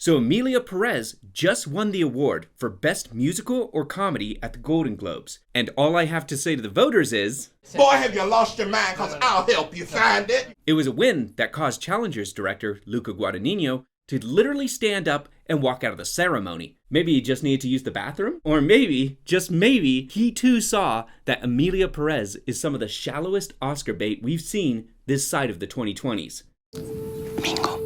So Emilia Perez just won the award for Best Musical or Comedy at the Golden Globes. And all I have to say to the voters is, boy, have you lost your mind, because I'll help you find it. It was a win that caused Challengers director Luca Guadagnino to literally stand up and walk out of the ceremony. Maybe he just needed to use the bathroom? Or maybe, just maybe, he too saw that Emilia Perez is some of the shallowest Oscar bait we've seen this side of the 2020s. Bingo.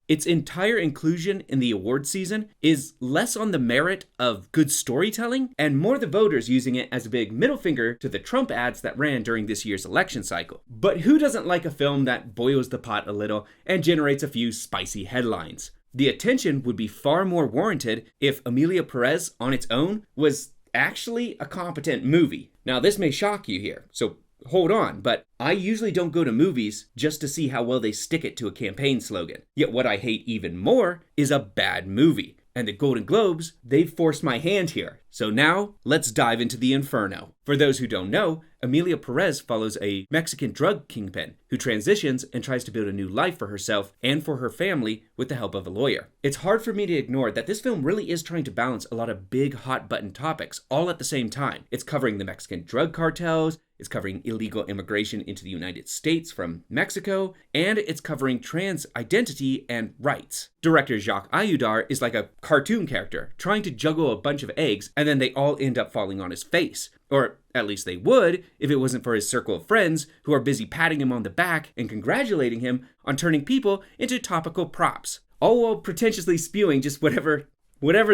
Its entire inclusion in the award season is less on the merit of good storytelling and more the voters using it as a big middle finger to the Trump ads that ran during this year's election cycle. But who doesn't like a film that boils the pot a little and generates a few spicy headlines? The attention would be far more warranted if Emilia Perez on its own was actually a competent movie. Now this may shock you here, so hold on, but I usually don't go to movies just to see how well they stick it to a campaign slogan. Yet what I hate even more is a bad movie. And the Golden Globes, they've forced my hand here. So now, let's dive into the inferno. For those who don't know, Emilia Perez follows a Mexican drug kingpin who transitions and tries to build a new life for herself and for her family with the help of a lawyer. It's hard for me to ignore that this film really is trying to balance a lot of big hot button topics all at the same time. It's covering the Mexican drug cartels, it's covering illegal immigration into the United States from Mexico, and it's covering trans identity and rights. Director Jacques Ayudar is like a cartoon character trying to juggle a bunch of eggs, and then they all end up falling on his face. Or at least they would if it wasn't for his circle of friends who are busy patting him on the back and congratulating him on turning people into topical props, all while pretentiously spewing just whatever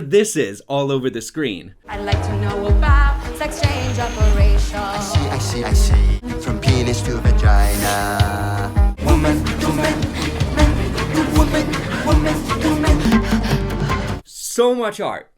this is all over the screen. I'd like to know about sex change operations. I see. From penis to vagina. Woman to man. Man to woman to man. So much art.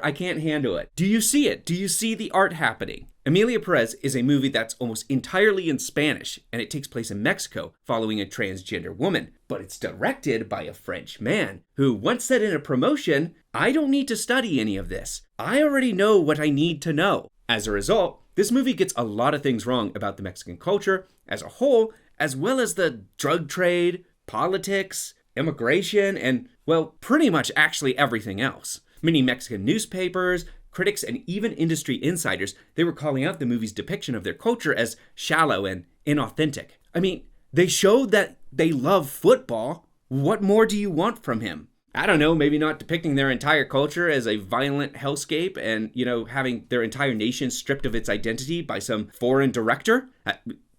I can't handle it. Do you see it? Do you see the art happening? Emilia Perez is a movie that's almost entirely in Spanish, and it takes place in Mexico following a transgender woman. But it's directed by a French man who once said in a promotion, "I don't need to study any of this. I already know what I need to know." As a result, this movie gets a lot of things wrong about the Mexican culture as a whole, as well as the drug trade, politics, immigration, and, well, pretty much actually everything else. Many Mexican newspapers, critics, and even industry insiders, they were calling out the movie's depiction of their culture as shallow and inauthentic. I mean, they showed that they love football. What more do you want from him? I don't know, maybe not depicting their entire culture as a violent hellscape and, having their entire nation stripped of its identity by some foreign director?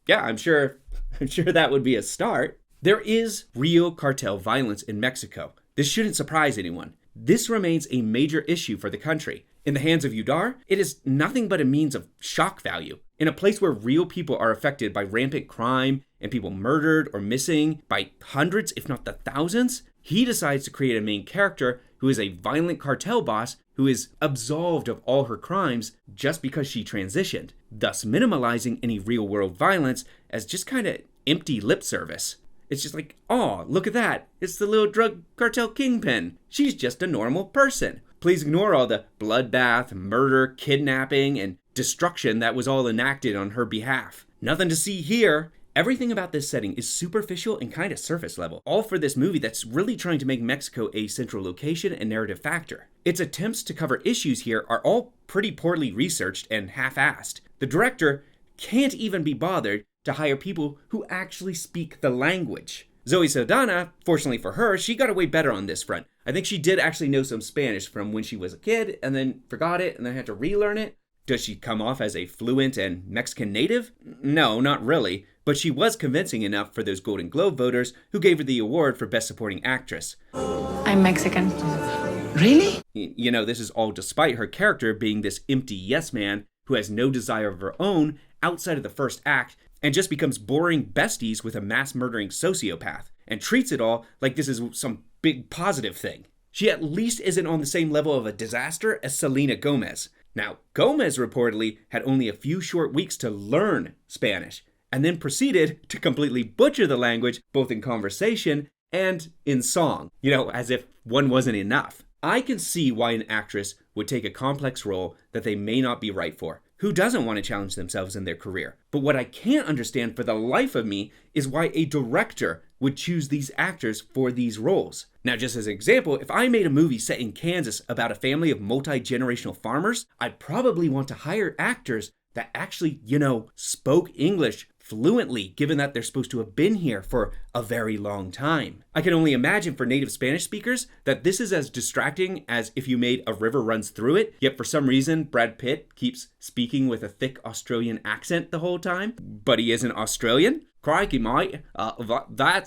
Yeah, I'm sure that would be a start. There is real cartel violence in Mexico. This shouldn't surprise anyone. This remains a major issue for the country. In the hands of Udar, it is nothing but a means of shock value. In a place where real people are affected by rampant crime and people murdered or missing by hundreds, if not the thousands, he decides to create a main character who is a violent cartel boss who is absolved of all her crimes just because she transitioned, thus minimalizing any real-world violence as just kind of empty lip service. It's just like, oh, look at that. It's the little drug cartel kingpin. She's just a normal person. Please ignore all the bloodbath, murder, kidnapping, and destruction that was all enacted on her behalf. Nothing to see here. Everything about this setting is superficial and kind of surface level, all for this movie that's really trying to make Mexico a central location and narrative factor. Its attempts to cover issues here are all pretty poorly researched and half-assed. The director can't even be bothered to hire people who actually speak the language. Zoe Saldana, fortunately for her, she got away better on this front. I think she did actually know some Spanish from when she was a kid and then forgot it and then had to relearn it. Does she come off as a fluent and Mexican native? No, not really, but she was convincing enough for those Golden Globe voters who gave her the award for Best Supporting Actress. I'm Mexican. Really? This is all despite her character being this empty yes man who has no desire of her own outside of the first act and just becomes boring besties with a mass-murdering sociopath and treats it all like this is some big positive thing. She at least isn't on the same level of a disaster as Selena Gomez. Now, Gomez reportedly had only a few short weeks to learn Spanish and then proceeded to completely butcher the language both in conversation and in song, as if one wasn't enough. I can see why an actress would take a complex role that they may not be right for. Who doesn't want to challenge themselves in their career? But what I can't understand for the life of me is why a director would choose these actors for these roles. Now, just as an example, if I made a movie set in Kansas about a family of multi-generational farmers, I'd probably want to hire actors that actually, spoke English fluently, given that they're supposed to have been here for a very long time. I can only imagine for native Spanish speakers that this is as distracting as if you made A River Runs Through It, yet for some reason Brad Pitt keeps speaking with a thick Australian accent the whole time. But he isn't Australian? Crikey, mate,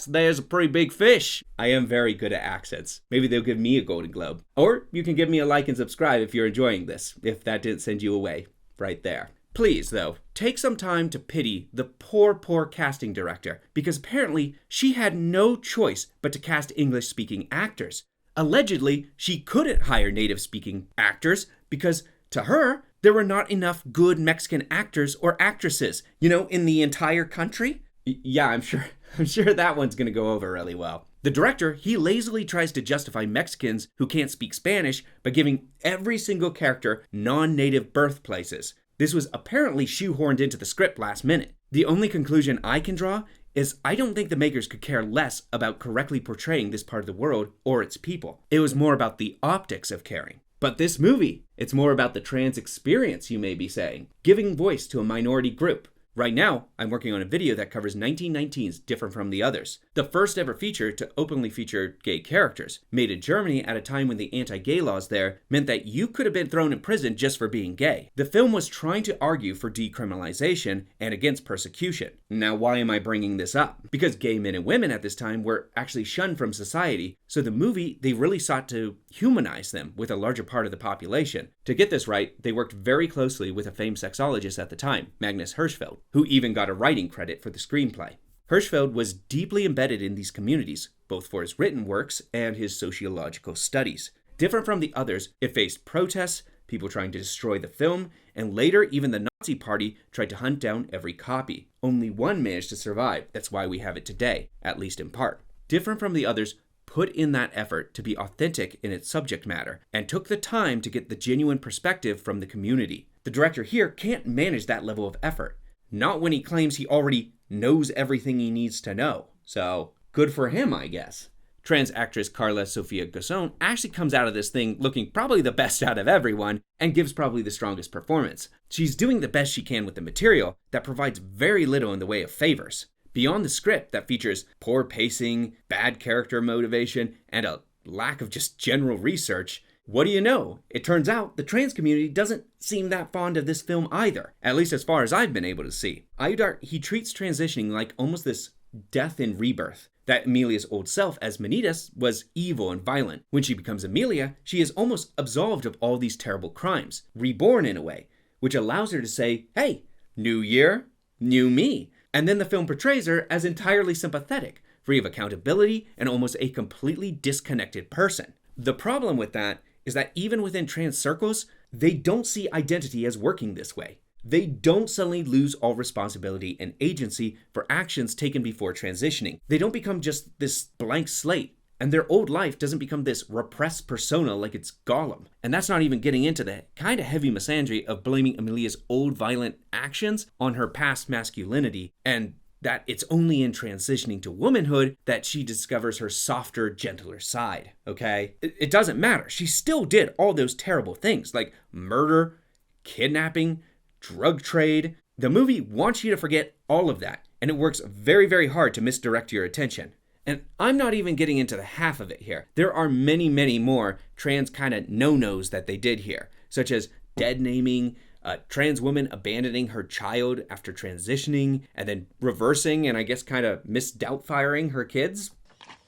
there's a pretty big fish. I am very good at accents. Maybe they'll give me a Golden Globe. Or you can give me a like and subscribe if you're enjoying this, if that didn't send you away right there. Please, though, take some time to pity the poor casting director, because apparently she had no choice but to cast English-speaking actors. Allegedly, she couldn't hire native-speaking actors because, to her, there were not enough good Mexican actors or actresses, in the entire country. Yeah, I'm sure that one's gonna go over really well. The director, he lazily tries to justify Mexicans who can't speak Spanish by giving every single character non-native birthplaces. This was apparently shoehorned into the script last minute. The only conclusion I can draw is I don't think the makers could care less about correctly portraying this part of the world or its people. It was more about the optics of caring. But this movie, it's more about the trans experience, you may be saying, giving voice to a minority group. Right now, I'm working on a video that covers 1919's Different from the Others, the first ever feature to openly feature gay characters, made in Germany at a time when the anti-gay laws there meant that you could have been thrown in prison just for being gay. The film was trying to argue for decriminalization and against persecution. Now, why am I bringing this up? Because gay men and women at this time were actually shunned from society, so the movie, they really sought to humanize them with a larger part of the population. To get this right, they worked very closely with a famed sexologist at the time, Magnus Hirschfeld, who even got a writing credit for the screenplay. Hirschfeld was deeply embedded in these communities, both for his written works and his sociological studies. Different from the Others, it faced protests, people trying to destroy the film, and later even the Nazi Party tried to hunt down every copy. Only one managed to survive. That's why we have it today, at least in part. Different from the Others put in that effort to be authentic in its subject matter and took the time to get the genuine perspective from the community. The director here can't manage that level of effort. Not when he claims he already knows everything he needs to know. So, good for him, I guess. Trans actress Carla Sofia Guzon actually comes out of this thing looking probably the best out of everyone and gives probably the strongest performance. She's doing the best she can with the material that provides very little in the way of favors. Beyond the script that features poor pacing, bad character motivation, and a lack of just general research, what do you know? It turns out the trans community doesn't seem that fond of this film either, at least as far as I've been able to see. Ayudar, he treats transitioning like almost this death in rebirth. That Emilia's old self as Manitas was evil and violent. When she becomes Emilia, she is almost absolved of all these terrible crimes, reborn in a way, which allows her to say, hey, new year, new me. And then the film portrays her as entirely sympathetic, free of accountability, and almost a completely disconnected person. The problem with that is that even within trans circles, they don't see identity as working this way. They don't suddenly lose all responsibility and agency for actions taken before transitioning. They don't become just this blank slate, and their old life doesn't become this repressed persona like it's Gollum. And that's not even getting into the kind of heavy misandry of blaming Emilia's old violent actions on her past masculinity, and that it's only in transitioning to womanhood that she discovers her softer, gentler side, okay? It doesn't matter. She still did all those terrible things like murder, kidnapping, drug trade. The movie wants you to forget all of that, and it works very, very hard to misdirect your attention. And I'm not even getting into the half of it here. There are many, many more trans kind of no-nos that they did here, such as dead naming, a trans woman abandoning her child after transitioning, and then reversing and I guess kind of misdoubtfiring her kids.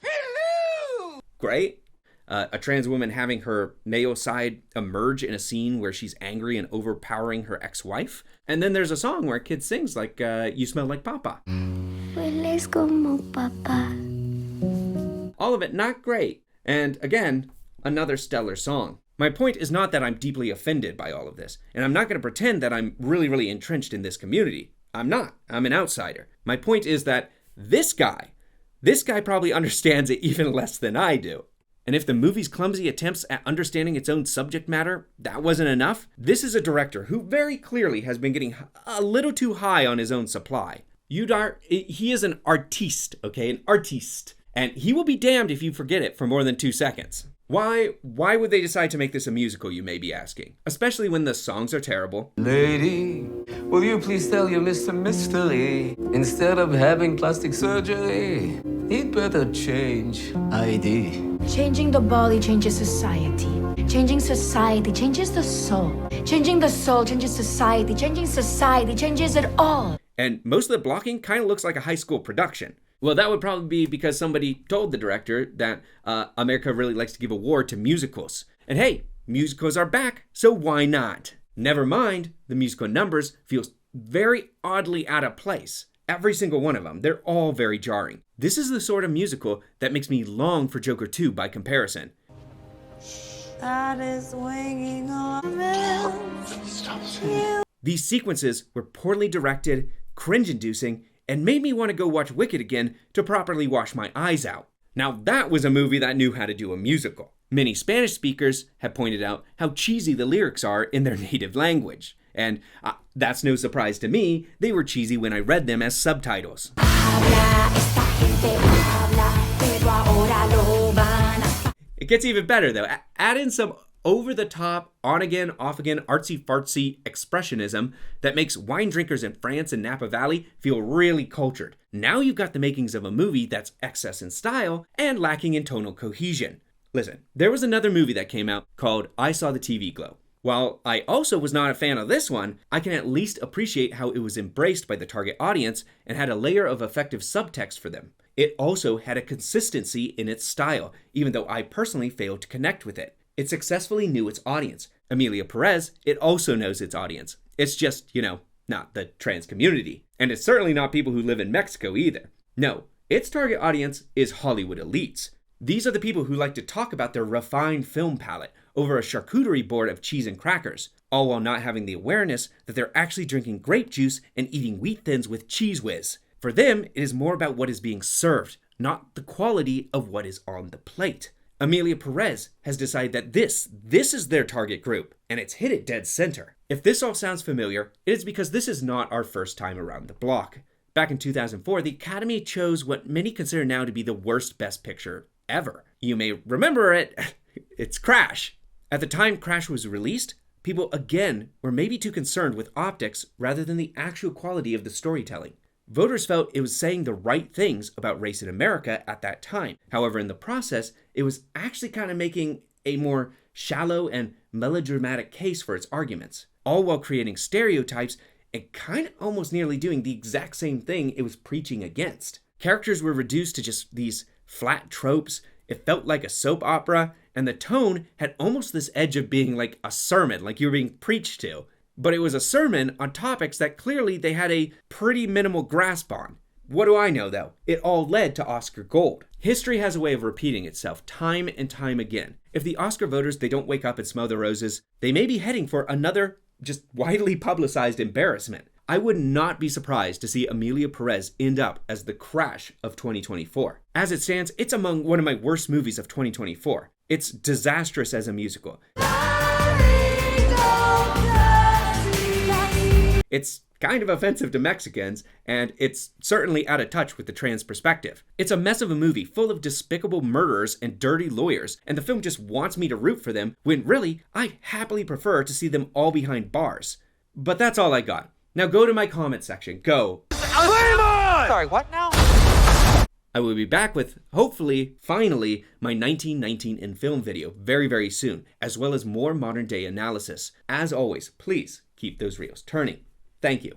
Hello! Great. A trans woman having her male side emerge in a scene where she's angry and overpowering her ex-wife. And then there's a song where a kid sings like, you smell like papa. Hueles como papa. All of it not great. And again, another stellar song. My point is not that I'm deeply offended by all of this, and I'm not going to pretend that I'm really, really entrenched in this community. I'm not. I'm an outsider. My point is that this guy probably understands it even less than I do. And if the movie's clumsy attempts at understanding its own subject matter, that wasn't enough, this is a director who very clearly has been getting a little too high on his own supply. He is an artiste, okay? An artiste. And he will be damned if you forget it for more than 2 seconds. Why would they decide to make this a musical, you may be asking? Especially when the songs are terrible. Lady, will you please tell your Mr. Mystery, instead of having plastic surgery, he'd better change ID. Changing the body changes society. Changing society changes the soul. Changing the soul changes society. Changing society changes it all. And most of the blocking kind of looks like a high school production. Well, that would probably be because somebody told the director that America really likes to give award to musicals. And hey, musicals are back, so why not? Never mind, the musical numbers feel very oddly out of place. Every single one of them, they're all very jarring. This is the sort of musical that makes me long for Joker 2 by comparison. That is swinging on These sequences were poorly directed, cringe-inducing, and made me want to go watch Wicked again to properly wash my eyes out. Now that was a movie that knew how to do a musical. Many Spanish speakers have pointed out how cheesy the lyrics are in their native language. And that's no surprise to me, they were cheesy when I read them as subtitles. It gets even better though. Add in some over-the-top, on-again, off-again, artsy-fartsy expressionism that makes wine drinkers in France and Napa Valley feel really cultured. Now you've got the makings of a movie that's excess in style and lacking in tonal cohesion. Listen, there was another movie that came out called I Saw the TV Glow. While I also was not a fan of this one, I can at least appreciate how it was embraced by the target audience and had a layer of effective subtext for them. It also had a consistency in its style, even though I personally failed to connect with it. It successfully knew its audience. Emilia Perez, it also knows its audience. It's just, not the trans community. And it's certainly not people who live in Mexico either. No, its target audience is Hollywood elites. These are the people who like to talk about their refined film palette over a charcuterie board of cheese and crackers, all while not having the awareness that they're actually drinking grape juice and eating wheat thins with Cheese Whiz. For them, it is more about what is being served, not the quality of what is on the plate. Emilia Perez has decided that this is their target group, and it's hit it dead center. If this all sounds familiar, it is because this is not our first time around the block. Back in 2004, the Academy chose what many consider now to be the worst Best Picture ever. You may remember it, it's Crash. At the time Crash was released, people again were maybe too concerned with optics rather than the actual quality of the storytelling. Voters felt it was saying the right things about race in America at that time. However, in the process, it was actually kind of making a more shallow and melodramatic case for its arguments, all while creating stereotypes and kind of almost nearly doing the exact same thing it was preaching against. Characters were reduced to just these flat tropes, it felt like a soap opera, and the tone had almost this edge of being like a sermon, like you were being preached to. But it was a sermon on topics that clearly they had a pretty minimal grasp on. What do I know though? It all led to Oscar Gold. History has a way of repeating itself time and time again. If the Oscar voters, they don't wake up and smell the roses, they may be heading for another just widely publicized embarrassment. I would not be surprised to see Emilia Perez end up as the Crash of 2024. As it stands, it's among one of my worst movies of 2024. It's disastrous as a musical. It's kind of offensive to Mexicans, and it's certainly out of touch with the trans perspective. It's a mess of a movie full of despicable murderers and dirty lawyers, and the film just wants me to root for them, when really, I'd happily prefer to see them all behind bars. But that's all I got. Now go to my comment section. Go. Sorry, what now? I will be back with, hopefully, finally, my 1919 in film video very, very soon, as well as more modern day analysis. As always, please keep those reels turning. Thank you.